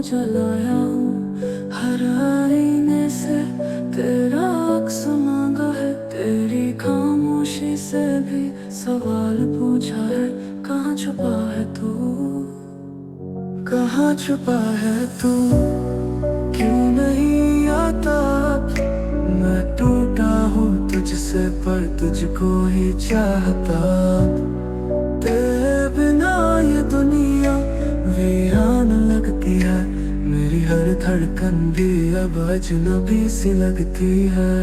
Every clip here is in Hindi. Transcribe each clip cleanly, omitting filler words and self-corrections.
जलाया हूँ, हर आईने से तेरा अक्स मांगा है, तेरी खामोशी से भी सवाल पूछा है। कहाँ छुपा है तू, कहाँ छुपा है तू, क्यों नहीं आता। मैं टूटा हूँ तुझसे पर तुझको ही चाहता। तेरे बिना ये दुनिया वीरान लगती है, मेरी हर धड़कन भी अब अजनबी सी लगती है।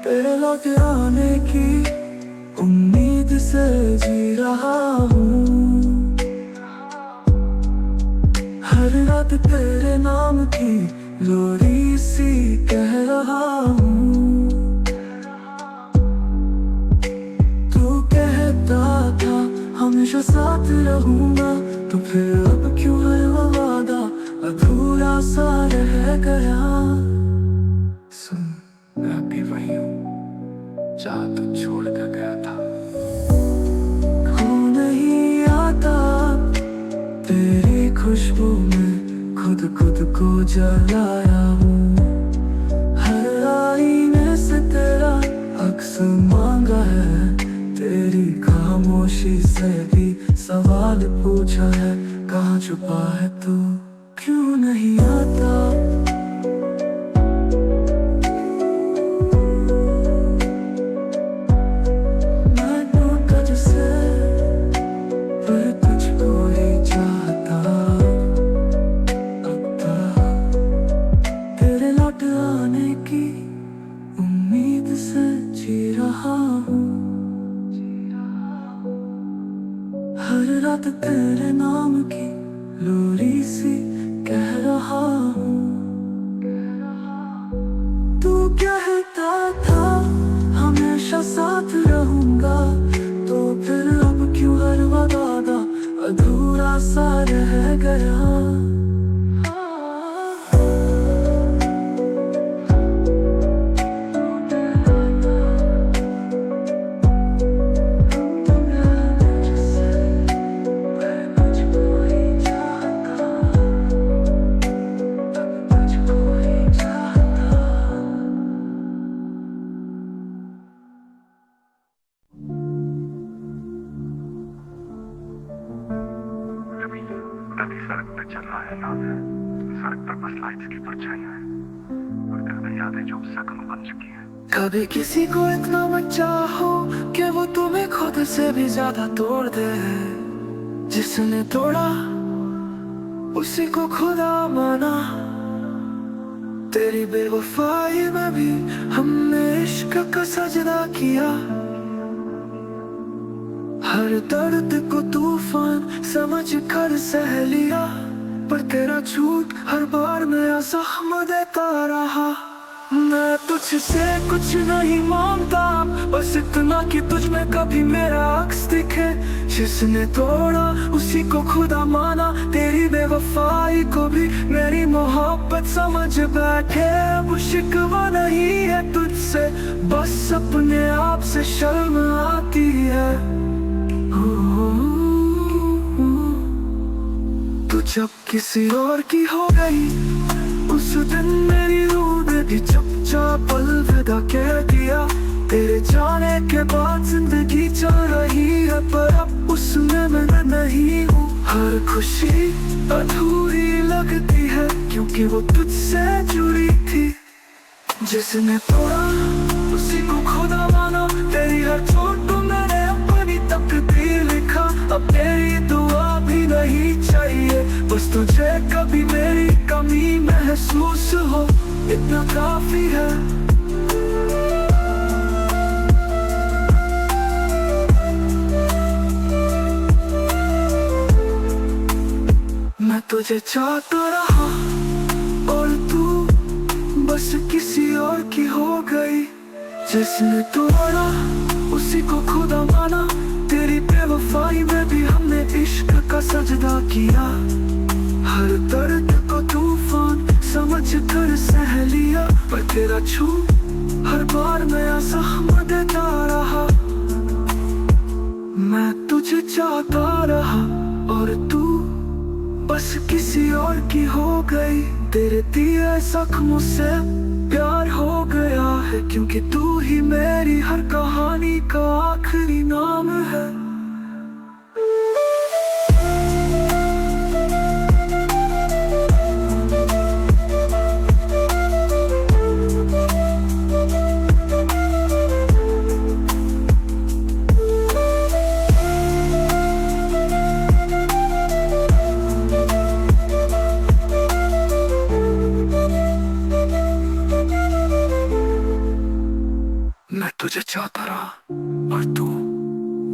तेरे लौट आने की उम्मीद से जी रहा हूँ, हर रात तेरे नाम की लोरी सी कह रहा हूँ। तू कहता था हमेशा साथ रहूंगा, तो फिर अब क्यों हर वादा अधूरा सा रह गया। सुन, मैं भी वही हूँ जहाँ तू छोड़ कर गया था। खो नहीं आता तेरी खुशबू में खुद को जलाया हूँ, हर आईने से तेरा अक्स मांगा है, तेरी खामोशी से भी सवाल पूछा है। कहाँ छुपा है तू, क्यों नहीं आता। हर रात तेरे नाम की लोरी सी कह रहा हूँ। तू कहता था हमेशा साथ रहूंगा, तो फिर अब क्यों हर वादा अधूरा सा रह गया। कभी सड़क पर चल रहा है नाम है, सड़क पर बस लाइट्स की परछाइयां हैं, और कभी यादें जो जख्म बन चुकी हैं। कभी किसी को इतना मत चाहो कि वो तुम्हें खुद से भी ज्यादा तोड़ दे, जिसने तोड़ा उसी को खुदा माना। तेरी बेवफाई में भी हमने इश्क का सजदा किया, हर दर्द को तूफान समझ कर सह लिया, पर तेरा झूठ हर बार नया जख्म देता रहा। मैं तुझसे कुछ नहीं मांगता, बस इतना कि तुझ में कभी मेरा अक्स दिखे। जिसने तोड़ा उसी को खुदा माना, तेरी बेवफाई को भी मेरी मोहब्बत समझ बैठे। अब शिकवा नहीं है तुझसे, बस अपने आप से शर्म आती है। तू जब किसी और की हो गई, उस दिन मेरी रूह ने भी चुपचाप अलविदा कह दिया। तेरे जाने के बाद जिंदगी चल रही है, पर अब उसमें मैं नहीं हूँ। हर खुशी अधूरी लगती है, क्योंकि वो तुझसे जुड़ी थी। जिसने तोड़ा उसी को खुदा माना, तेरी हर चोट को मैंने अपनी तकदीर लिखा। अब तेरी दुआ भी नहीं चाहिए, बस तुझे कभी मेरी कमी महसूस हो, इतना काफी है। मैं तुझे चाहता रहा और तू बस किसी और की हो गई। जिसने तोड़ा उसी को खुदा माना, तेरी बेवफाई में भी हमने इश्क का सजदा किया। हर तेरा छू हर बार नया जख्म देता रहा। मैं तुझे चाहता रहा और तू बस किसी और की हो गई। तेरे दिए जख्मों से प्यार हो गया है, क्योंकि तू ही मेरी हर कहानी का आखिरी नाम है। मैं तुझे चाहता रहा और तू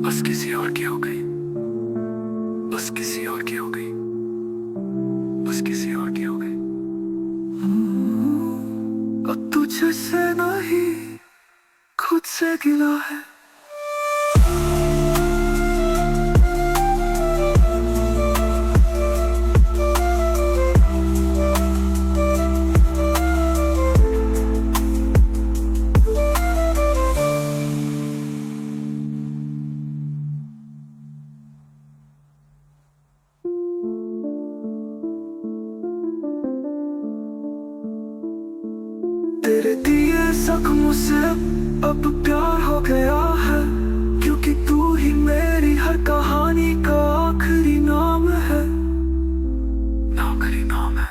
बस किसी और की हो गई। बस किसी और की हो गई। बस किसी और की हो गई। अब तुझे से नहीं खुद से गिला है। तेरे दिए जख्मों से अब प्यार हो गया है, क्योंकि तू ही मेरी हर कहानी का आखिरी नाम है। आखिरी नाम है।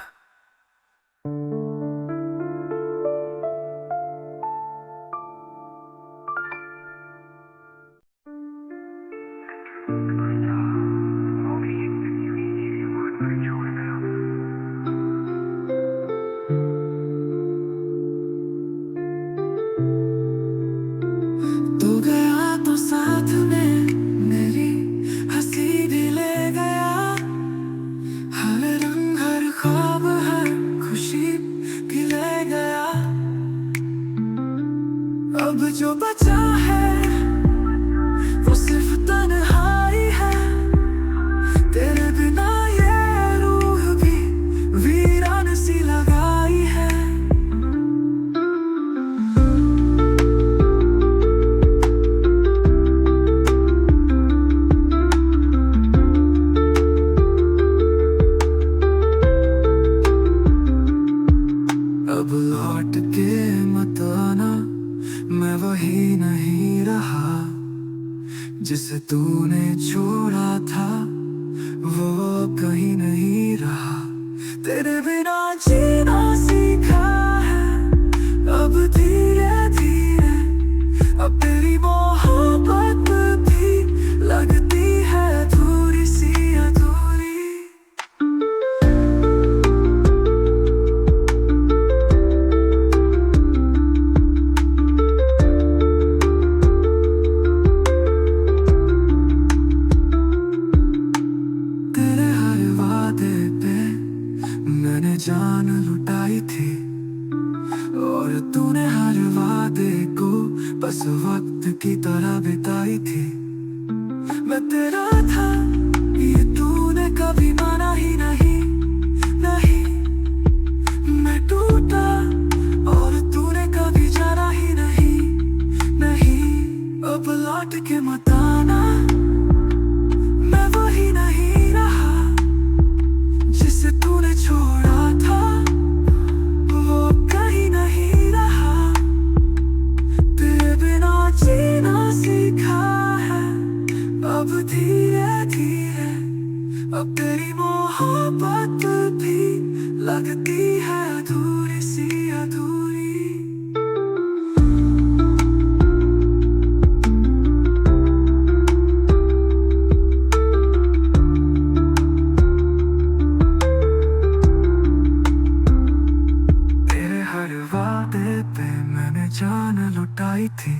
तू गया तो साथ में मेरी हंसी भी ले गया। हर रंग हर ख्वाब हर खुशी भी ले गया। अब जो बचा है वो सिर्फ तन्हाई है। तेरे बिना ये रूह भी वीरान सी लगाई है। अब लौट के मत आना, मैं वही नहीं रहा। जिसे तूने छोड़ा था वो अब कहीं नहीं रहा। तेरे बिना जीना सीखा है अब धीरे धीरे। अब तेरी मोहब्बत भी लगती है थोड़ी सी अधूरी। मैंने जान लुटाई थी और तूने हर वादे को बस वक्त की तरह बिताई थी। मैं तेरा था ये तूने कभी माना ही नहीं। नहीं मैं टूटा और तूने कभी जाना ही नहीं। नहीं अब लौट के मत आना, मैं वही नहीं रहा। जिसे तूने छोड़ा था वो कहीं नहीं रहा। तेरे बिना जीना सीखा है अब धीरे धीरे। अब तेरी मोहब्बत भी लगती है अधूरी सी अधूरी। मैंने जान लुटाई थी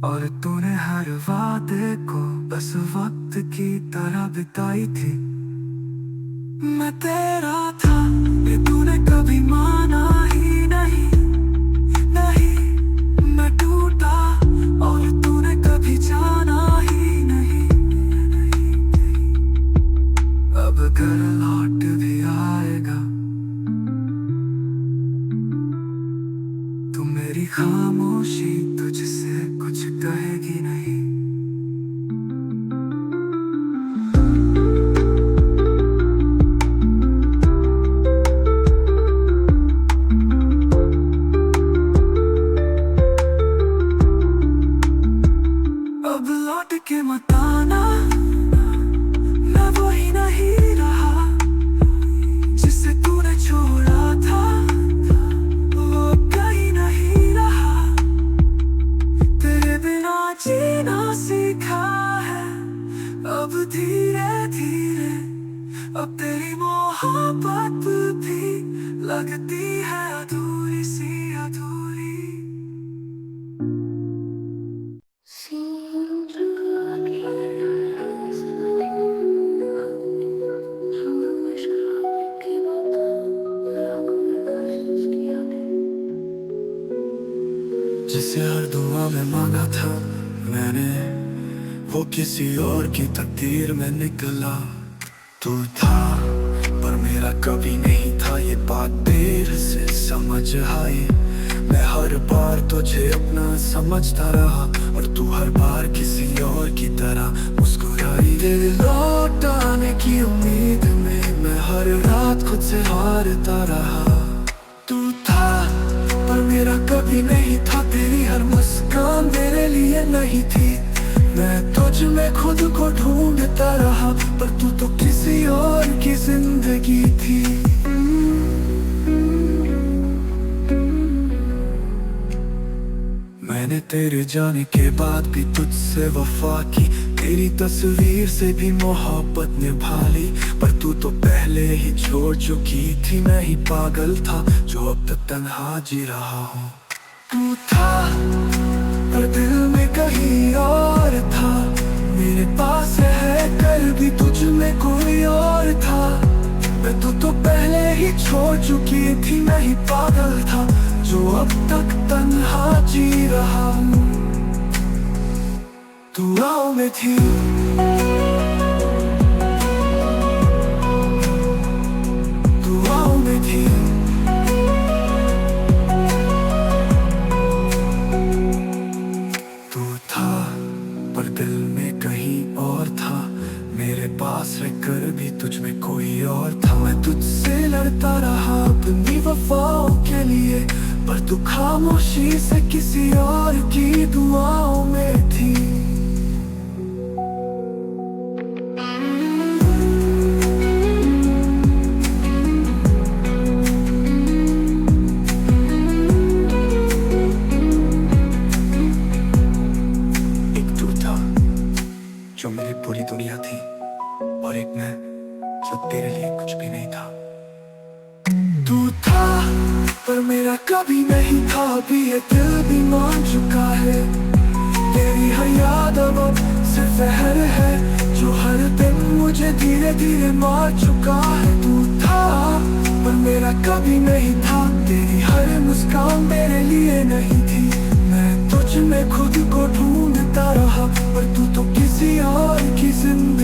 और तूने हर वादे को बस वक्त की तरह बिताई थी। मैं तेरा था ये तूने कभी माना ही नहीं। नहीं मैं टूटा और तूने कभी जाना ही नहीं। अब घर लौट भी आएगा खामोशी तुझसे कुछ कहेगी नहीं। अब लौट के मत आना, मैं वही नहीं रहा जिसे तूने छोड़ा था, वो कहीं नहीं रहा। तेरे बिना जीना सीखा है अब धीरे धीरे, अब तेरी मोहब्बत भी लगती है अधूरी सी अधूरी। जिसे हर दुआ में मांगा था मैंने, वो किसी और की तकदीर में निकला। तू था पर मेरा कभी नहीं था, ये बात देर से समझ आई। मैं हर बार तुझे अपना समझता रहा और तू हर बार किसी और की तरह मुस्कुराई। तेरे लौट आने की उम्मीद में मैं हर रात खुद से हारता रहा। तू था पर मेरा कभी नहीं था, तेरी हर मुस्कान मेरे लिए नहीं थी। मैं तुझ में खुद को ढूंढता रहा पर तू तो किसी और की जिंदगी थी। मैंने तेरे जाने के बाद भी तुझसे वफा की, तेरी तस्वीर से भी मोहब्बत निभा ली। पर तू तो पहले ही छोड़ चुकी थी, मैं ही पागल था जो अब तक तन्हा जी रहा हूँ। तू था पर दिल में कहीं और था, मेरे पास है कर भी तुझ में कोई और था। मैं तो पहले ही छोड़ चुकी थी, मैं ही पागल था जो अब तक तन्हा जी रहा हूँ। दुआओं में थी, दुआओं में थी। तू था पर दिल में कहीं और था, मेरे पास रहकर भी तुझ में कोई और था। मैं तुझसे लड़ता रहा अपनी वफाओं के लिए, पर तू खामोशी से किसी और की दुआओं में थी। एक तू था जो मेरी पूरी दुनिया थी, और एक मैं जो तेरे लिए कुछ भी नहीं था। तू था पर मेरा कभी नहीं था, अभी ये दिल भी मान चुका है। तेरी हर याद अब सिर्फ जहर है जो हर दिन मुझे धीरे धीरे मार चुका है। तू था पर मेरा कभी नहीं था, तेरी हर मुस्कान मेरे लिए नहीं थी। मैं तुझ में खुद को ढूंढता रहा पर तू तो किसी और की जिंदगी